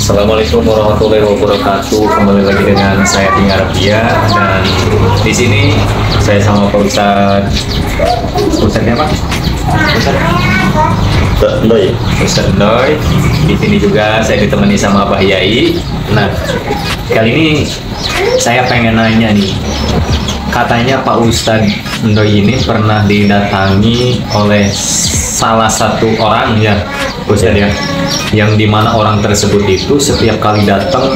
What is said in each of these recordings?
Assalamualaikum warahmatullahi wabarakatuh. Kembali lagi dengan saya Ting Arabia, dan di sini saya sama Pak Ustadz. Ustadznya apa? Ustadz Ndoy. Di sini juga saya ditemani sama Pak Yai. Nah, kali ini saya pengen nanya nih. Katanya Pak Ustadz Ndoy ini pernah didatangi oleh salah satu orang ya, Ustadz ya, yang dimana orang tersebut itu setiap kali datang,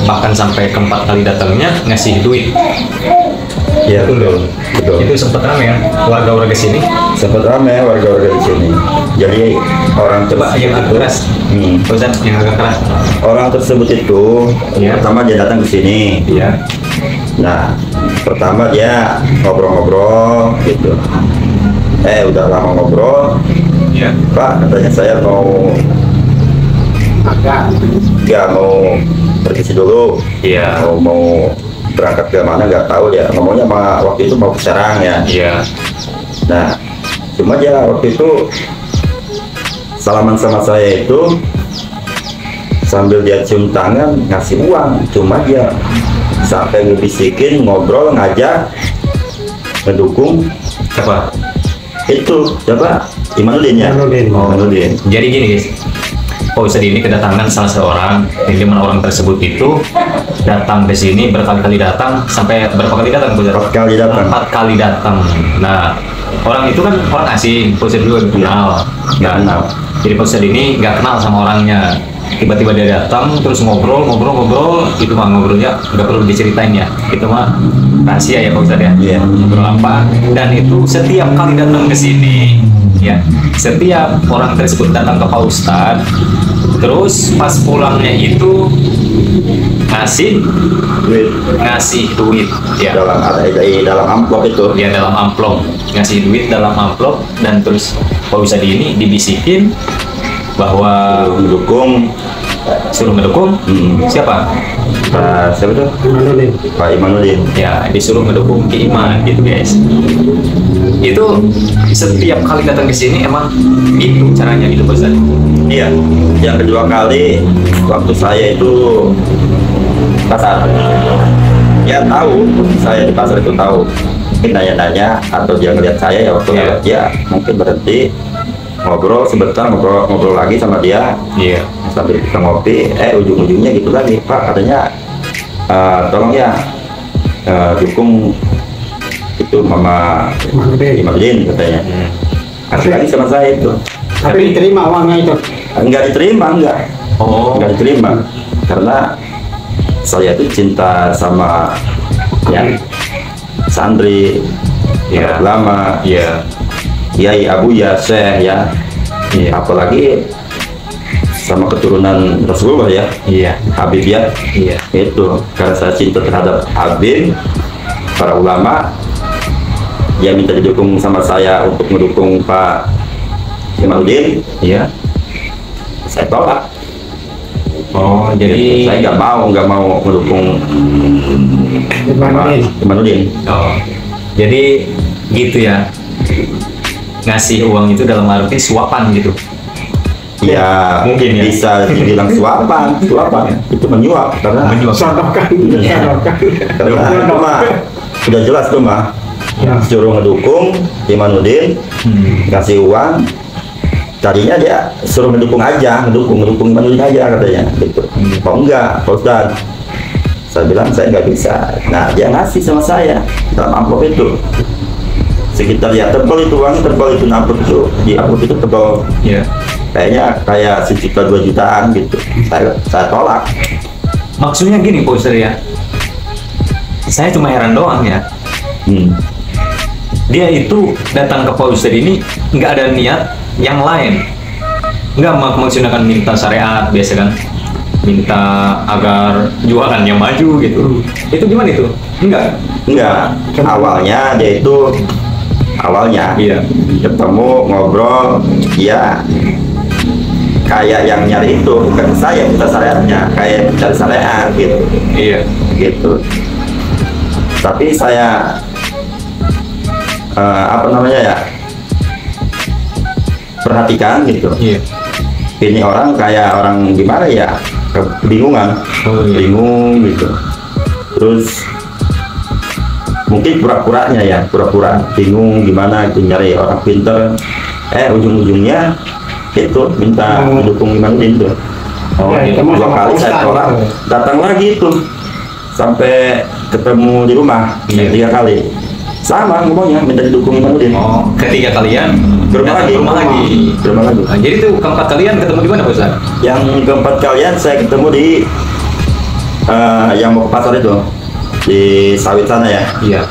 bahkan sampai keempat kali datangnya ngasih duit. Ya betul. Itu sempat ramai ya warga-warga sini. Sempat ramai warga-warga di sini. Jadi orang Coba yang agak keras, Ustadz, yang agak keras. Orang tersebut itu Ya. pertama dia datang ke sini. Iya. Nah, pertama dia ngobrol-ngobrol gitu. Udah lama ngobrol. Iya. Pak, katanya saya mau mau pergi dulu. Iya. Mau berangkat ke mana nggak tahu ya. Ngomongnya waktu itu mau ke Serang ya. Iya. Nah, cuma dia waktu itu salaman sama saya itu sambil dia cium tangan ngasih uang, cuma dia sampai ngebisikin, ngobrol, ngajak, ngedukung Siapa? itu siapa? Imanuddin ya. Imanuddin. Jadi gini guys, Pak Ustadz ini kedatangan salah seorang, yang dimana orang tersebut itu datang ke sini berkali-kali datang, sampai berapa kali datang? Empat kali datang. 4 kali datang. Nah, orang itu kan orang asing, Pak Ustadz juga kenal. Kenal. Jadi Pak Ustadz ini nggak kenal sama orangnya. Tiba-tiba dia datang, terus ngobrol, itu mah ngobrolnya nggak perlu diceritain ya, itu mah rahasia ya Pak Ustadz ya. Iya. Ngobrol apa? Dan itu setiap kali datang ke sini, ya, setiap orang tersebut datang ke Pak Ustadz, terus pas pulangnya itu ngasih duit, ya. Dalam amplop itu. Dia dalam amplop, ngasih duit dalam amplop, dan terus Pak Ustadz ini dibisikin bahwa suruh mendukung siapa? Siapa tuh? Pak Imanuddin. Ya, disuruh mendukung Ki Iman gitu guys. Itu setiap kali datang ke sini emang gitu caranya gitu Pak Ustadz. Iya. Yang kedua kali waktu saya itu pasar. Ya tahu, saya di pasar itu tahu. Mungkin nanya-nanya atau dia ngeliat saya ya waktu lewat dia mungkin berhenti ngobrol sebentar, ngobrol lagi sama dia. Iya. Sambil kita ngopi, ujung-ujungnya gitu lagi, Pak, katanya tolong ya dukung itu Mama Imanuddin katanya. Kasih lagi sama saya itu. Tapi diterima uangnya itu? Enggak diterima, enggak. Oh. Enggak diterima. Karena saya itu cinta sama yang santri, Ya. ulama, Iya. Kiai, Abu ya, Syekh ya. Iya. Apalagi sama keturunan Rasulullah ya. Iya. Habib ya. Iya. Itu karena saya cinta terhadap Habib, para ulama, dia minta didukung sama saya untuk mendukung Pak Imanuddin. Iya. Saya tolak. Oh, jadi Saya nggak mau mendukung Pak Imanuddin. Oh, jadi gitu ya. Ngasih uang itu dalam arti suapan gitu. Ya Mungkin ya. bisa dibilang suapan itu menyuap karena Menyuap. Sodokkan. karena itu mah sudah jelas tuh mah suruh ngedukung Imanuddin, kasih uang. Tadinya dia suruh ngedukung Imanuddin aja katanya gitu. Mau enggak Pak Ustadz? Saya bilang saya nggak bisa. Nah dia ngasih sama saya dalam amplop itu sekitar ya tebal itu uangnya, tebal itu amplop itu, di amplop itu tebal. Iya. Kayaknya kayak 1 juta 2 jutaan gitu. Saya tolak. Maksudnya gini Pak Ustadz ya. Saya cuma heran doang ya. Dia itu datang ke Pak Ustadz ini nggak ada niat yang lain. Nggak maksudnya kan minta syariat biasa kan. Minta agar jualannya maju gitu. Itu gimana itu? Enggak. Awalnya dia itu Iya. ketemu ngobrol, ya kayak yang nyari itu bukan saya minta syariatnya, kayak mencari syariat gitu. Iya. Gitu. Tapi saya apa namanya ya, perhatikan gitu. Iya. Ini orang kayak orang gimana ya, kebingungan, bingung gitu. Terus mungkin pura-puranya ya, pura-pura bingung gimana itu nyari orang pinter. Ujung-ujungnya itu minta mendukung Imanuddin tuh. Dua kali saya tolak, datang lagi tuh sampai ketemu di rumah 3 kali. Sama ngomongnya minta didukung Imanuddin. Ketiga kalian Ke rumah lagi. Nah, jadi tuh keempat kalian ketemu di mana, Pak Ustadz? Yang keempat kalian saya ketemu di yang mau ke pasar itu, di sawit sana ya. Iya.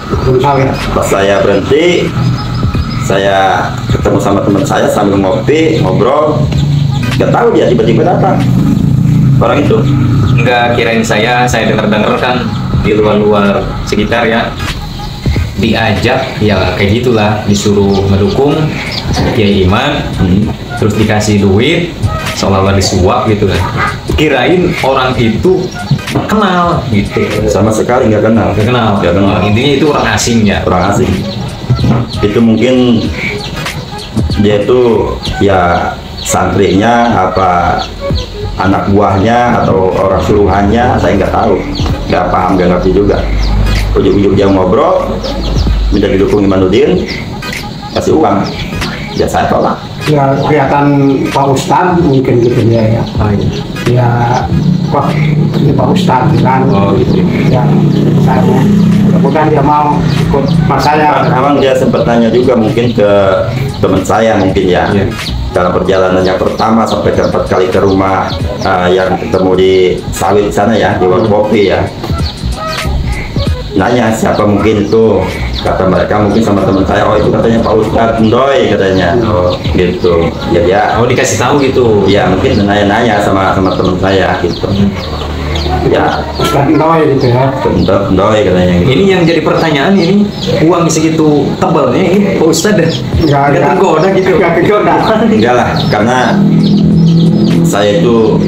Pas saya berhenti, saya ketemu sama teman saya sambil ngopi, ngobrol. Gak tahu dia tiba-tiba datang. Orang itu. Nggak kirain saya dengar-dengar kan di luar-luar sekitar ya. Diajak ya kayak gitulah, disuruh ngedukung Kiai Iman, terus dikasih duit seolah-olah disuap gitu kan. Kirain orang itu kenal gitu. Sama sekali nggak kenal. Nggak kenal. Intinya itu orang asing ya. Orang asing. Itu mungkin dia itu ya santrinya apa anak buahnya atau orang suruhannya, saya nggak tahu, nggak paham, nggak ngerti juga. Ujuk-ujuk dia ngobrol, minta didukung Imanuddin, kasih uang, ya saya tolak. Ya kelihatan Pak Ustadz mungkin gitu ya. Ya, wah ini Pak Ustadz kan. Ya, saya kemudian dia mau ikut Mas saya. Memang dia sempat tanya juga mungkin ke teman saya mungkin ya. Dalam perjalanan yang pertama sampai 4 kali ke rumah yang ketemu di sawit sana ya, di warung kopi ya. Nanya siapa mungkin itu, kata mereka mungkin sama teman saya, itu katanya Pak Ustadz Ndoy katanya. Gitu ya. Dikasih tahu gitu ya, mungkin nanya-nanya sama teman saya gitu. Ya Ustadz Ndoy gitu ya. Ustadz Ndoy katanya gitu. Ini yang jadi pertanyaan, ini uang segitu tebalnya ini Pak Ustadz nggak tergoda gitu? Nggak tergoda. Enggak lah, karena saya itu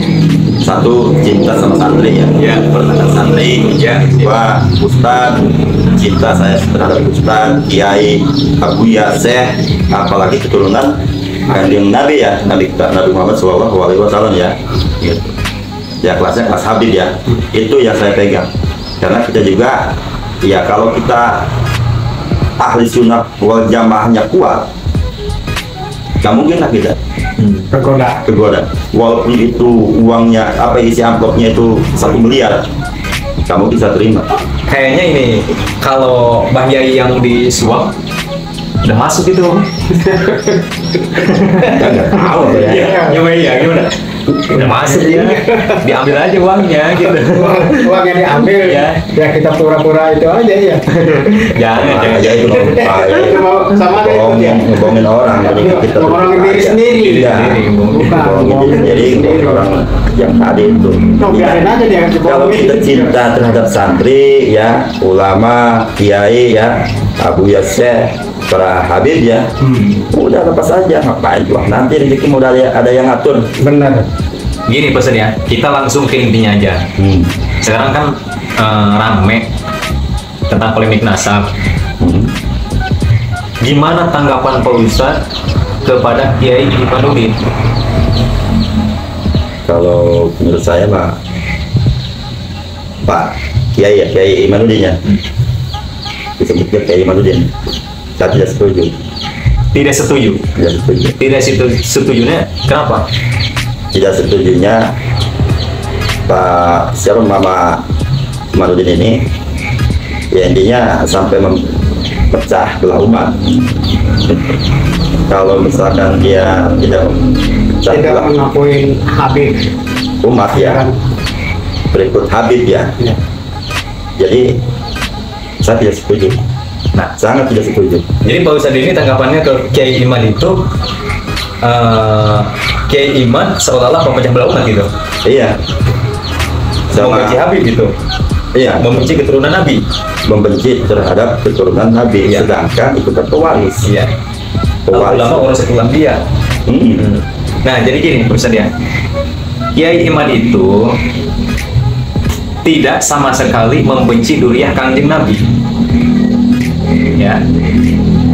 satu cinta sama santri ya, pertanyaan santri ya, kedua Ustadz, cinta saya terhadap Ustadz, Kiai, Abu Syekh, apalagi keturunan kanjeng Nabi ya, Nabi Muhammad SAW ya, gitu. Ya kelasnya kelas Habib ya, itu yang saya pegang. Karena kita juga ya kalau kita ahli sunnah wal jamaahnya kuat, nggak mungkin lah kita tergoda. Walaupun itu uangnya isi amplopnya itu 1 miliar, kamu bisa terima. Kayaknya ini kalau Mbah Yai yang disuap udah masuk itu. Nggak tahu ya. Gimana? Udah masuk ya, diambil aja uangnya gitu. Uangnya diambil ya kita pura-pura itu aja ya. Jangan aja itu sama ngomongin orang, jadi kita ngomongin diri sendiri. Ngomongin diri sendiri, orang yang tadi itu. Biarin aja dia. Kalau kita cinta terhadap santri ya, ulama, kiai ya, Abu Syekh, para Habib ya, udah lepas aja, ngapain tuh, nanti rezeki udah ada yang ngatur. Benar. Gini pesan ya, kita langsung ke intinya aja. Sekarang kan rame tentang polemik nasab. Gimana tanggapan Pak Ustadz kepada Kiai Imanuddin? Kalau menurut saya Pak Kiai ya, Kiai Imanuddin ya, disebutnya Kiai Imanuddin, saya tidak setuju. Tidak setuju. Tidak setujunya kenapa? Tidak setujunya Pak siapa Mama Imanuddin ini ya intinya sampai pecah belah umat. Kalau misalkan dia tidak mengakui Habib umat ya, berikut Habib ya. Jadi saya tidak setuju. Nah, sangat tidak setuju. Jadi Pak Ustadz ini tanggapannya ke Kiai Iman itu Kiai Iman seolah-olah pemecah belah umat gitu. Iya. Membenci Habib gitu. Iya. Membenci keturunan Nabi. Membenci terhadap keturunan Nabi. Iya. Sedangkan itu kan pewaris. Iya. Ulama orang setulang dia. Nah, jadi gini Pak Ustadz ya. Kiai Iman itu tidak sama sekali membenci duriyah Kanjeng Nabi. Ya,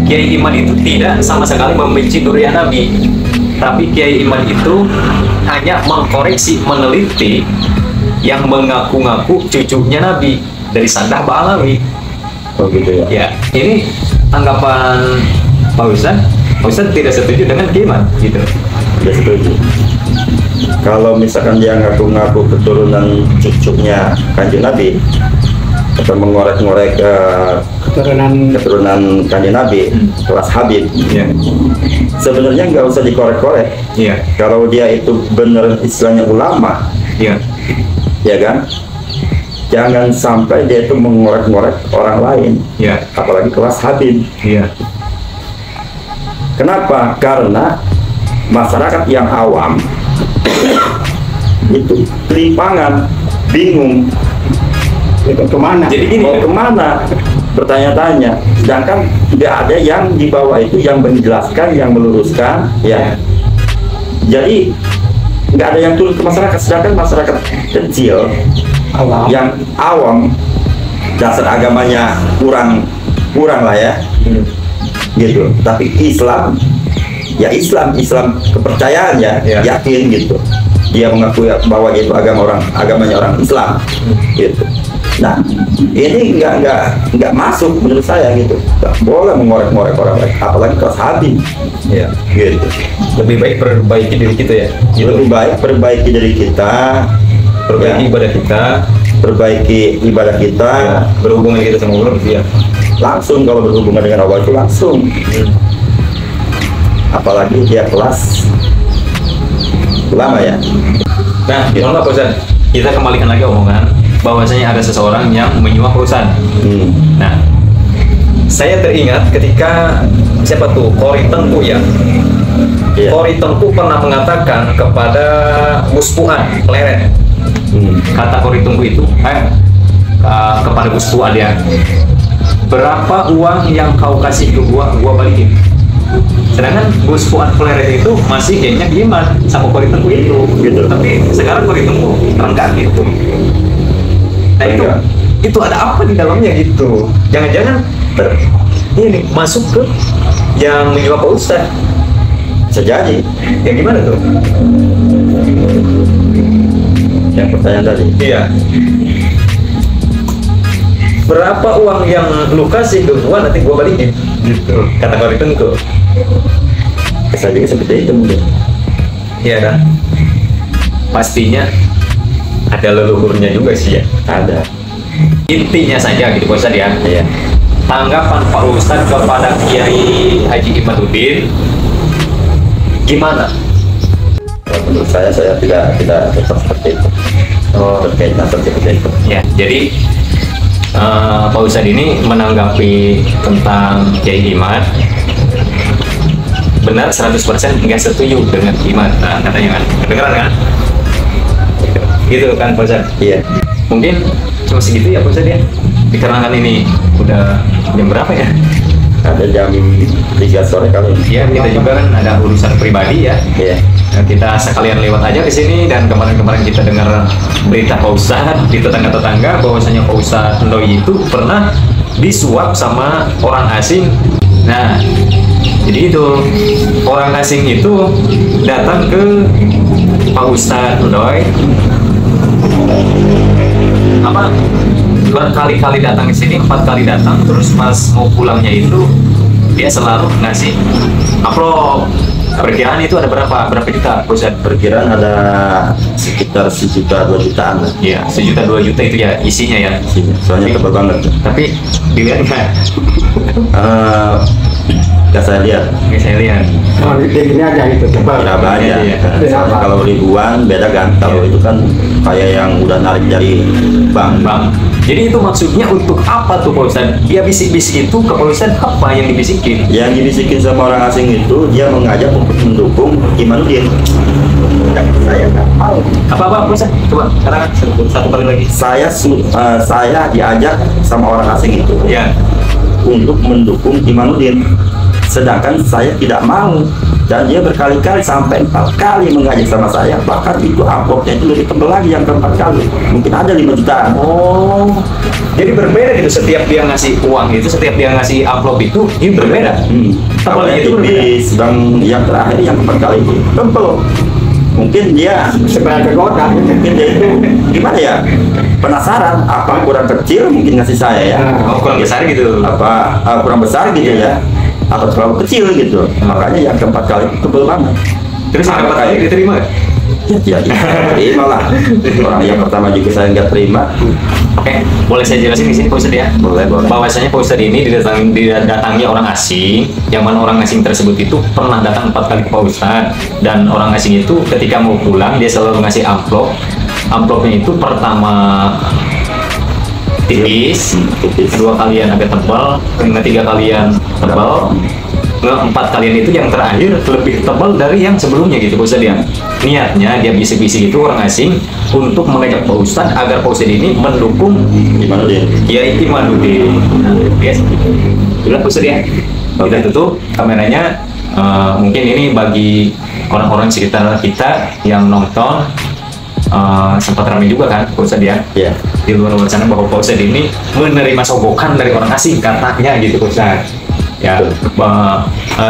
Kiai Iman itu tidak sama sekali membenci duriyah Nabi, tapi Kiai Iman itu hanya mengkoreksi, meneliti yang mengaku-ngaku cucunya Nabi dari Sandah Ba'alawi. Oh gitu ya. Ya, ini tanggapan Pak Ustadz. Pak Ustadz tidak setuju dengan Kiman gitu. Tidak setuju. Kalau misalkan dia ngaku-ngaku keturunan cucunya Kanjeng Nabi atau mengorek-ngorek keturunan Kanjeng Nabi, kelas Habib, Ya. sebenarnya nggak usah dikorek-korek. Iya. Kalau dia itu benar istilahnya ulama, Iya. ya kan? Jangan sampai dia itu mengorek-ngorek orang lain, Iya. apalagi kelas Habib. Iya. Kenapa? Karena masyarakat yang awam itu kelimpangan, bingung Itu kemana? Jadi gini, mau kemana, bertanya-tanya. Sedangkan tidak ada yang di bawah itu yang menjelaskan, yang meluruskan, ya. Jadi nggak ada yang turun ke masyarakat. Sedangkan masyarakat kecil awam. yang awam, dasar agamanya kurang lah ya, gitu. Tapi Islam, ya Islam kepercayaan ya, Ya. yakin gitu. Dia mengakui bahwa itu agamanya orang Islam, gitu. Nah, ini nggak masuk menurut saya gitu. Nggak boleh mengorek-ngorek orang lain, apalagi kelas Habib, Iya. gitu. Lebih baik perbaiki diri kita ya. Lebih baik perbaiki diri kita, Perbaiki ya, ibadah kita, perbaiki ibadah kita, ya, berhubungan kita sama Allah. Iya. langsung. Kalau berhubungan dengan Allah itu langsung. Apalagi dia kelas ulama ya. Nah, mohon maaf Pak Ustadz, kita kembalikan lagi omongan bahwasanya ada seseorang yang menyuap Pak Ustadz. Nah, saya teringat ketika siapa tuh Kori Tengku ya. Iya. Kori Tengku pernah mengatakan kepada Gus Fuad Pleret. Kata Kori Tengku itu, kepada Gus Fuad ya, berapa uang yang kau kasih ke gua balikin. Sedangkan Gus Fuad Pleret itu masih kayaknya iman sama Kori Tengku itu, Gitu. Tapi sekarang Kori Tengku renggang gitu. Nah itu ada apa di dalamnya gitu? Jangan-jangan ini masuk ke yang menyuap Pak Ustadz. Bisa jadi. Ya gimana tuh? Yang pertanyaan tadi. Iya. Berapa uang yang lu kasih ke gua nanti gua balikin? Gitu. Kata Kori Tengku. Bisa juga seperti itu mungkin. Iya dah. Pastinya ada leluhurnya juga sih ya. Ada. Intinya saja gitu Pak Ustadz ya. Iya. Tanggapan Pak Ustadz kepada Kiai Haji Imaduddin gimana? Menurut saya tidak tetap seperti itu. Terkait nasab seperti itu. Ya, jadi Pak Ustadz ini menanggapi tentang Kiai Iman benar 100% nggak setuju dengan Iman. Nah, katanya kan, kedengeran kan? Gitu kan Pak Ustadz? Iya. Mungkin cuma segitu ya Pak Ustadz ya? Dikarenakan ini udah jam berapa ya? Ada jam 3 sore kali ini. Ya, kita juga kan ada urusan pribadi ya. Iya. Nah, kita sekalian lewat aja ke sini dan kemarin-kemarin kita dengar berita Pak Ustadz di tetangga-tetangga bahwasanya Pak Ustadz Ndoi itu pernah disuap sama orang asing. Nah, jadi itu orang asing itu datang ke Pak Ustadz Ndoi berkali-kali datang ke sini, 4 kali datang, terus pas mau pulangnya itu dia selalu ngasih amplop. Perkiraan itu ada berapa juta Ustadz? Perkiraan ada sekitar 1 juta 2 jutaan lah. Ya, 1 juta 2 juta itu ya isinya ya. Isinya. Soalnya tebal banget. Tapi dilihat nggak? Gak saya lihat. Nggak saya lihat. Oh, di sini aja itu coba. Tidak banyak. Iya, iya. Soalnya kalau ribuan beda kan. Kalau Iya. itu kan kayak yang udah narik dari bank. Bang, jadi itu maksudnya untuk apa tuh Pak Ustadz? Dia bisik-bisik itu ke Pak Ustadz apa yang dibisikin? Yang dibisikin sama orang asing itu dia mengajak untuk mendukung Imanuddin. Dan saya nggak tahu. Apa Pak Ustadz? Coba katakan satu kali lagi. Saya diajak sama orang asing itu Ya, untuk mendukung Imanuddin, sedangkan saya tidak mau. Dan dia berkali-kali sampai 4 kali mengajak sama saya, bahkan itu amplopnya itu lebih tebal lagi yang ke-4 kali, mungkin ada 5 jutaan. oh, jadi berbeda gitu setiap dia ngasih uang itu, setiap dia ngasih amplop itu berbeda. Kalau Tebalnya yang itu berbeda. tipis, dan yang terakhir yang 4 kali itu tebal. mungkin dia Supaya tergoda. mungkin dia itu gimana ya, penasaran apa kurang kecil mungkin ngasih saya ya, Oh, kurang besar gitu. apa kurang besar gitu ya, atau terlalu kecil gitu, makanya yang keempat kali itu tebel banget. Terus yang keempat kali diterima nggak? Ya, terima lah. Orang yang pertama juga saya nggak terima. Oke, boleh saya jelasin di sini Pak Ustadz ya? Boleh. Bahwasanya Pak Ustadz ini didatangi orang asing, yang mana orang asing tersebut itu pernah datang 4 kali ke Pak Ustadz, dan orang asing itu ketika mau pulang dia selalu ngasih amplop. Amplopnya itu pertama tipis, kedua kalian agak tebal, ketiga kalian tebal, keempat kalian itu yang terakhir lebih tebal dari yang sebelumnya gitu Pak Ustadz ya. Niatnya dia bisik-bisik itu orang asing untuk mengajak Pak Ustadz agar Pak Ustadz ini mendukung Imanuddin. Kiai Imanuddin. Nah, yes. Sudah Pak Ustadz ya. Kita tutup kameranya. Mungkin ini bagi orang-orang sekitar kita yang nonton, sempat ramai juga kan Pak Ustadz ya. Ya. Di luar sana bahwa Pak Ustadz ini menerima sogokan dari orang asing katanya gitu Pak Ustadz. Ya,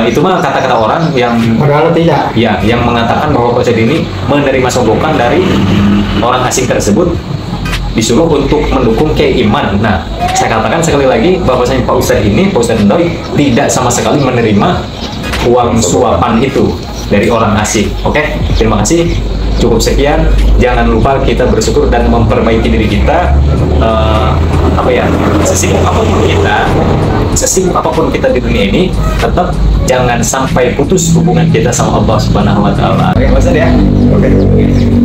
itu mah kata-kata orang yang Padahal tidak. ya, yang mengatakan bahwa Pak Ustadz ini menerima sogokan dari orang asing tersebut, disuruh untuk mendukung Kiai Iman. Nah, saya katakan sekali lagi bahwasanya Pak Ustadz ini, Pak Ustadz Ndoy, tidak sama sekali menerima uang suapan itu dari orang asing. Oke, terima kasih. Cukup sekian. Jangan lupa kita bersyukur dan memperbaiki diri kita. Sesibuk apapun kita di dunia ini, tetap jangan sampai putus hubungan kita sama Allah Subhanahu Wa Taala. Oke, Mas ya. Oke.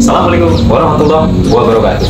Assalamualaikum warahmatullahi wabarakatuh.